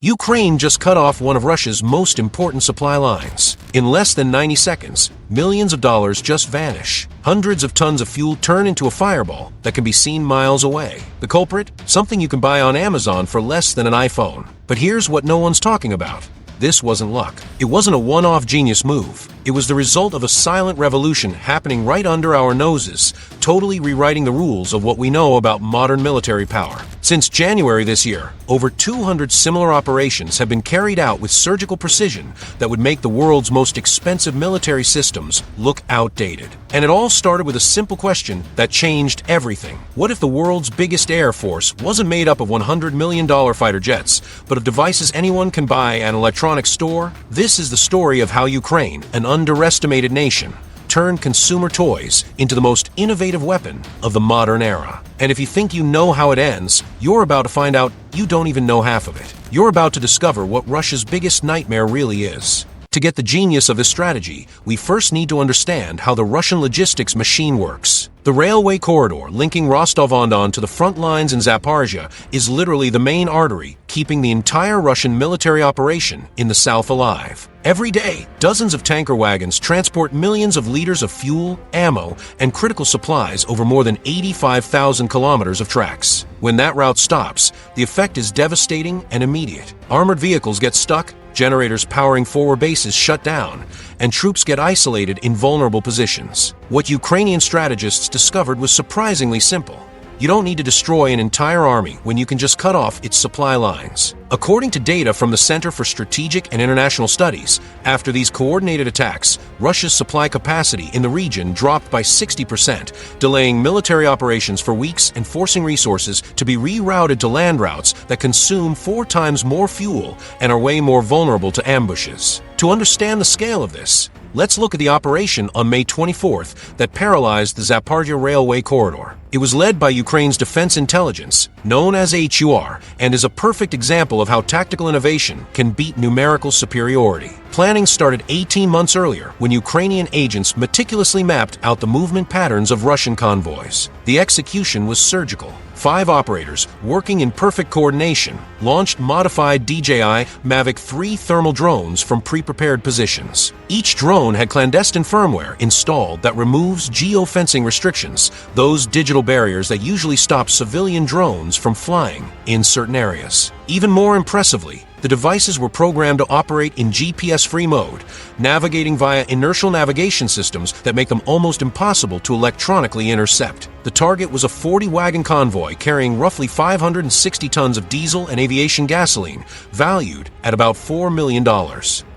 Ukraine just cut off one of Russia's most important supply lines. In less than 90 seconds, millions of dollars just vanish. Hundreds of tons of fuel turn into a fireball that can be seen miles away. The culprit? Something you can buy on Amazon for less than an iPhone. But here's what no one's talking about. This wasn't luck. It wasn't a one-off genius move. It was the result of a silent revolution happening right under our noses, totally rewriting the rules of what we know about modern military power. Since January this year, over 200 similar operations have been carried out with surgical precision that would make the world's most expensive military systems look outdated. And it all started with a simple question that changed everything. What if the world's biggest air force wasn't made up of $100 million fighter jets, but of devices anyone can buy at an electronics store? This is the story of how Ukraine, an underestimated nation, turned consumer toys into the most innovative weapon of the modern era. And if you think you know how it ends, you're about to find out you don't even know half of it. You're about to discover what Russia's biggest nightmare really is. To get the genius of this strategy, we first need to understand how the Russian logistics machine works. The railway corridor linking Rostov-on-Don to the front lines in Zaporizhia is literally the main artery keeping the entire Russian military operation in the south alive. Every day, dozens of tanker wagons transport millions of liters of fuel, ammo, and critical supplies over more than 85,000 kilometers of tracks. When that route stops, the effect is devastating and immediate. Armored vehicles get stuck, generators powering forward bases shut down, and troops get isolated in vulnerable positions. What Ukrainian strategists discovered was surprisingly simple. You don't need to destroy an entire army when you can just cut off its supply lines. According to data from the Center for Strategic and International Studies, after these coordinated attacks, Russia's supply capacity in the region dropped by 60%, delaying military operations for weeks and forcing resources to be rerouted to land routes that consume 4 times more fuel and are way more vulnerable to ambushes. To understand the scale of this, let's look at the operation on May 24th that paralyzed the Zaporizhia railway corridor. It was led by Ukraine's Defense Intelligence, known as HUR, and is a perfect example of how tactical innovation can beat numerical superiority. Planning started 18 months earlier when Ukrainian agents meticulously mapped out the movement patterns of Russian convoys. The execution was surgical. 5 operators, working in perfect coordination, launched modified DJI Mavic 3 thermal drones from pre-prepared positions. Each drone had clandestine firmware installed that removes geofencing restrictions, those digital barriers that usually stop civilian drones from flying in certain areas. Even more impressively, the devices were programmed to operate in GPS-free mode, navigating via inertial navigation systems that make them almost impossible to electronically intercept. The target was a 40-wagon convoy carrying roughly 560 tons of diesel and aviation gasoline, valued at about $4 million.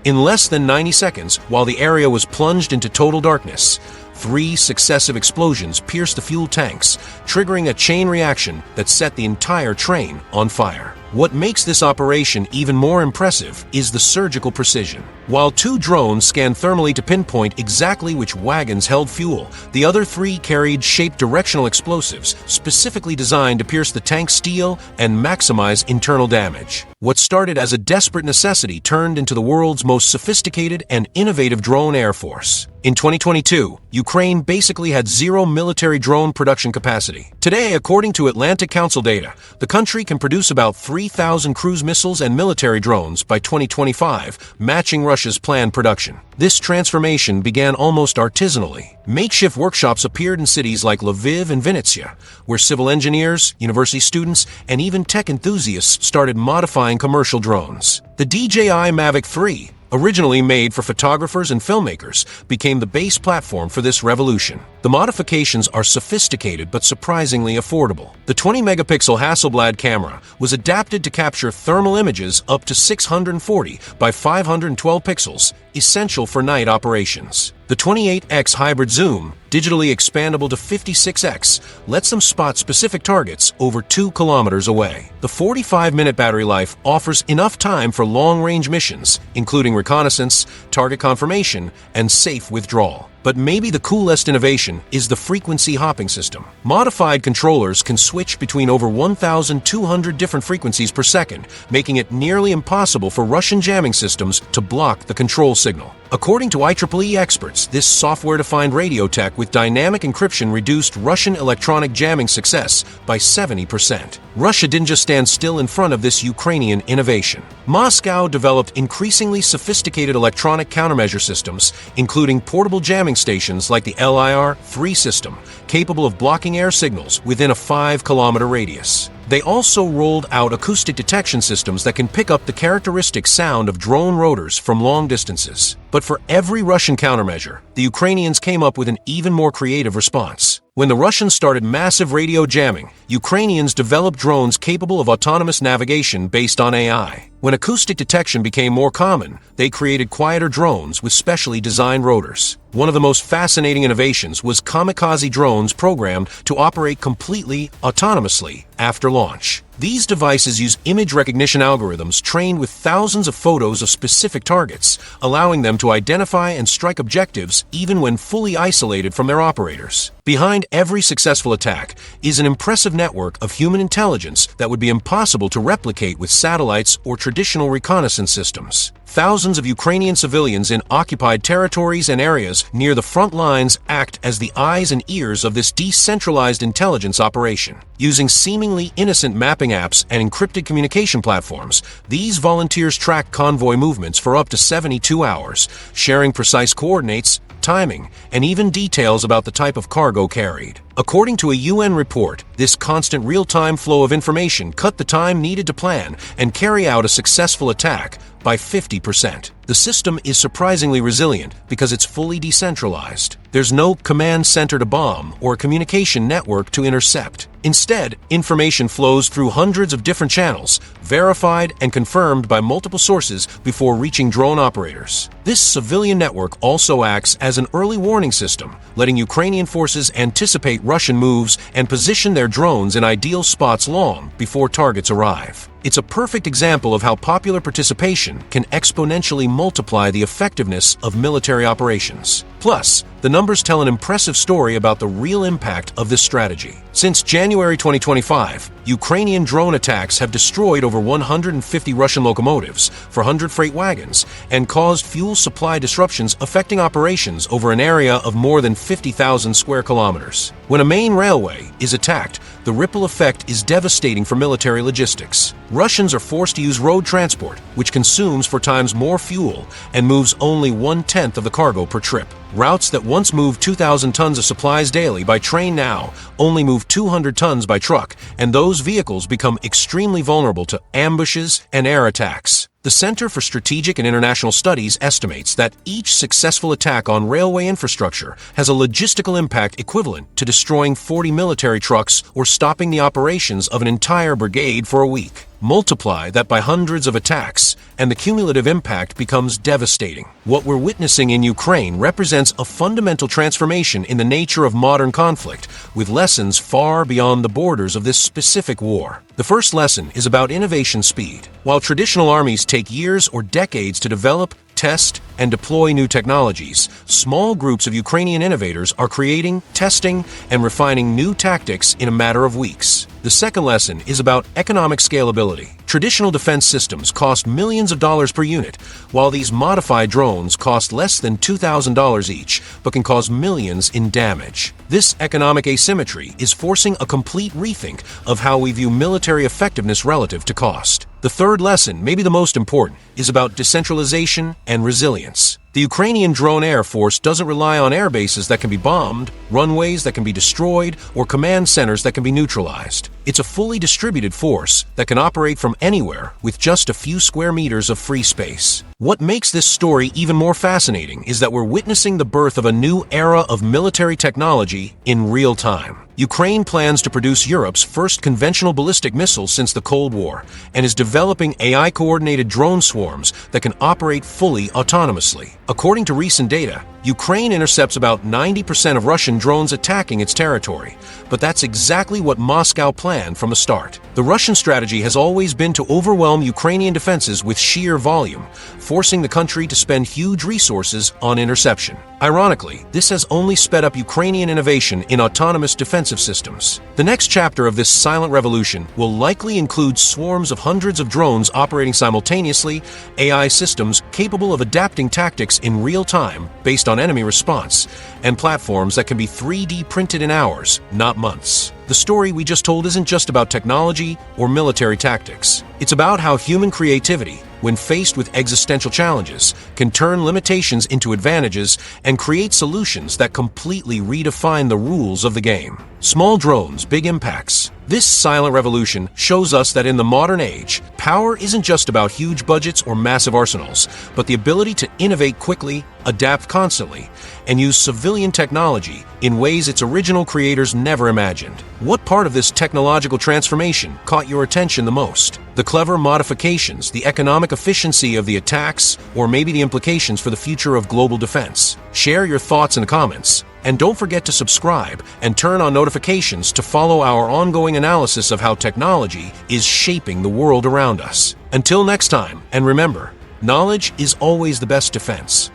In less than 90 seconds, while the area was plunged into total darkness, 3 successive explosions pierced the fuel tanks, triggering a chain reaction that set the entire train on fire. What makes this operation even more impressive is the surgical precision. While 2 drones scanned thermally to pinpoint exactly which wagons held fuel, the other 3 carried shaped directional explosives specifically designed to pierce the tank's steel and maximize internal damage. What started as a desperate necessity turned into the world's most sophisticated and innovative drone air force. In 2022, Ukraine basically had 0 military drone production capacity. Today, according to Atlantic Council data, the country can produce about 3,000 cruise missiles and military drones by 2025, matching Russia's planned production. This transformation began almost artisanally. Makeshift workshops appeared in cities like Lviv and Vinnytsia, where civil engineers, university students, and even tech enthusiasts started modifying commercial drones. The DJI Mavic 3, originally made for photographers and filmmakers, became the base platform for this revolution. The modifications are sophisticated but surprisingly affordable. The 20-megapixel Hasselblad camera was adapted to capture thermal images up to 640 by 512 pixels, essential for night operations. The 28x hybrid zoom, digitally expandable to 56x, lets them spot specific targets over 2 kilometers away. The 45-minute battery life offers enough time for long-range missions, including reconnaissance, target confirmation, and safe withdrawal. But maybe the coolest innovation is the frequency hopping system. Modified controllers can switch between over 1,200 different frequencies per second, making it nearly impossible for Russian jamming systems to block the control signal. According to IEEE experts, this software-defined radio tech with dynamic encryption reduced Russian electronic jamming success by 70%. Russia didn't just stand still in front of this Ukrainian innovation. Moscow developed increasingly sophisticated electronic countermeasure systems, including portable jamming stations like the LIR-3 system, capable of blocking air signals within a 5-kilometer radius. They also rolled out acoustic detection systems that can pick up the characteristic sound of drone rotors from long distances. But for every Russian countermeasure, the Ukrainians came up with an even more creative response. When the Russians started massive radio jamming, Ukrainians developed drones capable of autonomous navigation based on AI. When acoustic detection became more common, they created quieter drones with specially designed rotors. One of the most fascinating innovations was kamikaze drones programmed to operate completely autonomously after launch. These devices use image recognition algorithms trained with thousands of photos of specific targets, allowing them to identify and strike objectives even when fully isolated from their operators. Behind every successful attack is an impressive network of human intelligence that would be impossible to replicate with satellites or traditional reconnaissance systems. Thousands of Ukrainian civilians in occupied territories and areas near the front lines act as the eyes and ears of this decentralized intelligence operation. Using seemingly innocent mapping apps and encrypted communication platforms, these volunteers track convoy movements for up to 72 hours, sharing precise coordinates, timing, and even details about the type of cargo carried. According to a UN report, this constant real-time flow of information cut the time needed to plan and carry out a successful attack by 50%. The system is surprisingly resilient because it's fully decentralized. There's no command center to bomb or a communication network to intercept. Instead, information flows through hundreds of different channels, verified and confirmed by multiple sources before reaching drone operators. This civilian network also acts as an early warning system, letting Ukrainian forces anticipate Russian moves and position their drones in ideal spots long before targets arrive. It's a perfect example of how popular participation can exponentially multiply the effectiveness of military operations. Plus, the numbers tell an impressive story about the real impact of this strategy. Since January 2025, Ukrainian drone attacks have destroyed over 150 Russian locomotives, 400 freight wagons, and caused fuel supply disruptions affecting operations over an area of more than 50,000 square kilometers. When a main railway is attacked, the ripple effect is devastating for military logistics. Russians are forced to use road transport, which consumes 4 times more fuel and moves only 1/10 of the cargo per trip. Routes that once moved 2,000 tons of supplies daily by train now only move 200 tons by truck, and those vehicles become extremely vulnerable to ambushes and air attacks. The Center for Strategic and International Studies estimates that each successful attack on railway infrastructure has a logistical impact equivalent to destroying 40 military trucks or stopping the operations of an entire brigade for a week. Multiply that by hundreds of attacks, and the cumulative impact becomes devastating. What we're witnessing in Ukraine represents a fundamental transformation in the nature of modern conflict, with lessons far beyond the borders of this specific war. The first lesson is about innovation speed. While traditional armies take years or decades to develop, test, and deploy new technologies, small groups of Ukrainian innovators are creating, testing, and refining new tactics in a matter of weeks. The second lesson is about economic scalability. Traditional defense systems cost millions of dollars per unit, while these modified drones cost less than $2,000 each, but can cause millions in damage. This economic asymmetry is forcing a complete rethink of how we view military effectiveness relative to cost. The third lesson, maybe the most important, is about decentralization and resilience. The Ukrainian drone air force doesn't rely on air bases that can be bombed, runways that can be destroyed, or command centers that can be neutralized. It's a fully distributed force that can operate from anywhere with just a few square meters of free space. What makes this story even more fascinating is that we're witnessing the birth of a new era of military technology in real time. Ukraine plans to produce Europe's first conventional ballistic missile since the Cold War and is developing AI-coordinated drone swarms that can operate fully autonomously. According to recent data, Ukraine intercepts about 90% of Russian drones attacking its territory, but that's exactly what Moscow planned from the start. The Russian strategy has always been to overwhelm Ukrainian defenses with sheer volume, forcing the country to spend huge resources on interception. Ironically, this has only sped up Ukrainian innovation in autonomous defensive systems. The next chapter of this silent revolution will likely include swarms of hundreds of drones operating simultaneously, AI systems capable of adapting tactics in real time based on enemy response, and platforms that can be 3D printed in hours, not months. The story we just told isn't just about technology or military tactics. It's about how human creativity, when faced with existential challenges, can turn limitations into advantages and create solutions that completely redefine the rules of the game. Small drones, big impacts. This silent revolution shows us that in the modern age, power isn't just about huge budgets or massive arsenals, but the ability to innovate quickly, adapt constantly, and use civilian technology in ways its original creators never imagined. What part of this technological transformation caught your attention the most? The clever modifications, the economic efficiency of the attacks, or maybe the implications for the future of global defense? Share your thoughts in the comments. And don't forget to subscribe and turn on notifications to follow our ongoing analysis of how technology is shaping the world around us. Until next time, and remember, knowledge is always the best defense.